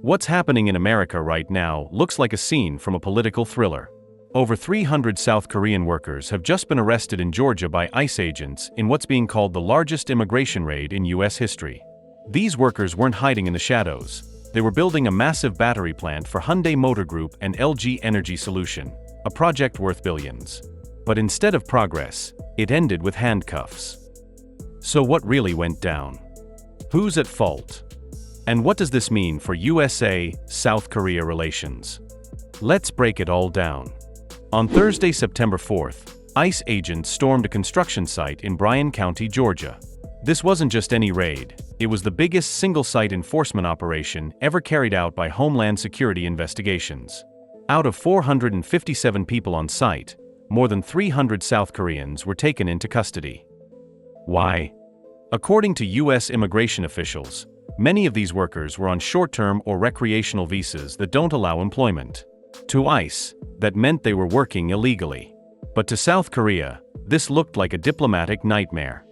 What's happening in America right now looks like a scene from a political thriller. Over 300 South Korean workers have just been arrested in Georgia by ICE agents in what's being called the largest immigration raid in U.S. history. These workers weren't hiding in the shadows. They were building a massive battery plant for Hyundai Motor Group and LG Energy Solution, a project worth billions. But instead of progress, it ended with handcuffs. So what really went down? Who's at fault? And what does this mean for USA-South Korea relations? Let's break it all down. On Thursday, September 4th, ICE agents stormed a construction site in Bryan County, Georgia. This wasn't just any raid, it was the biggest single-site enforcement operation ever carried out by Homeland Security investigations. Out of 457 people on site, more than 300 South Koreans were taken into custody. Why? According to U.S. immigration officials, many of these workers were on short-term or recreational visas that don't allow employment. To ICE, that meant they were working illegally. But to South Korea, this looked like a diplomatic nightmare.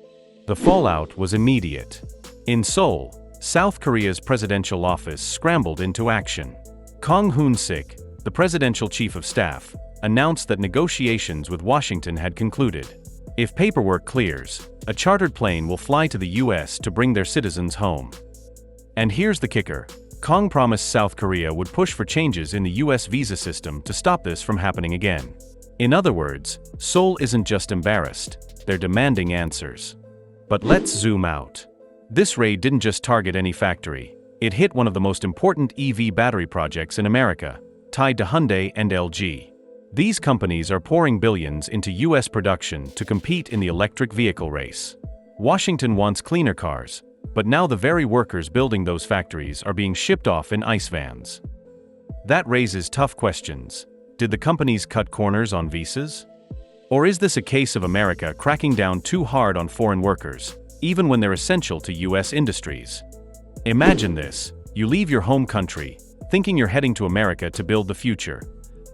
The fallout was immediate. In Seoul, South Korea's presidential office scrambled into action. Kang Hoon-sik, the presidential chief of staff, announced that negotiations with Washington had concluded. If paperwork clears, a chartered plane will fly to the U.S. to bring their citizens home. And here's the kicker. Kang promised South Korea would push for changes in the U.S. visa system to stop this from happening again. In other words, Seoul isn't just embarrassed, they're demanding answers. But let's zoom out. This raid didn't just target any factory, it hit one of the most important EV battery projects in America, tied to Hyundai and LG. These companies are pouring billions into U.S. production to compete in the electric vehicle race. Washington wants cleaner cars, but now the very workers building those factories are being shipped off in ICE vans. That raises tough questions. Did the companies cut corners on visas? Or is this a case of America cracking down too hard on foreign workers, even when they're essential to U.S. industries? Imagine this: you leave your home country, thinking you're heading to America to build the future,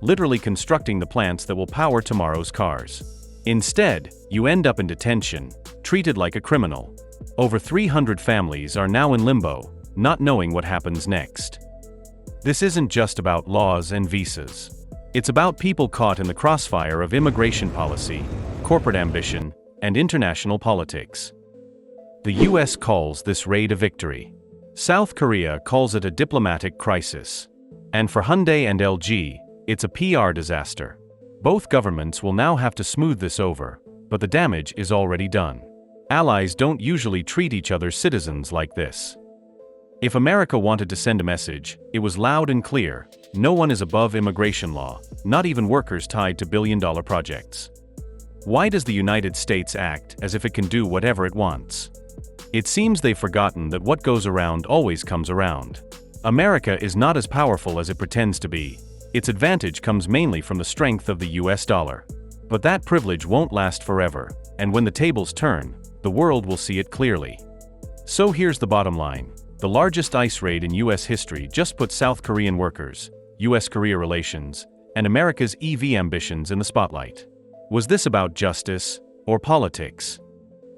literally constructing the plants that will power tomorrow's cars. Instead, you end up in detention, treated like a criminal. Over 300 families are now in limbo, not knowing what happens next. This isn't just about laws and visas. It's about people caught in the crossfire of immigration policy, corporate ambition, and international politics. The U.S. calls this raid a victory. South Korea calls it a diplomatic crisis. And for Hyundai and LG, it's a PR disaster. Both governments will now have to smooth this over, but the damage is already done. Allies don't usually treat each other's citizens like this. If America wanted to send a message, it was loud and clear: no one is above immigration law, not even workers tied to billion-dollar projects. Why does the United States act as if it can do whatever it wants? It seems they've forgotten that what goes around always comes around. America is not as powerful as it pretends to be. Its advantage comes mainly from the strength of the U.S. dollar. But that privilege won't last forever, and when the tables turn, the world will see it clearly. So here's the bottom line. The largest ICE raid in U.S. history just put South Korean workers, U.S.-Korea relations, and America's EV ambitions in the spotlight. Was this about justice or politics?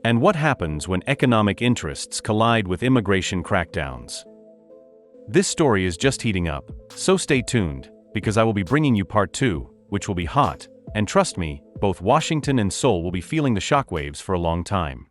And what happens when economic interests collide with immigration crackdowns? This story is just heating up, so stay tuned, because I will be bringing you part 2, which will be hot, and trust me, both Washington and Seoul will be feeling the shockwaves for a long time.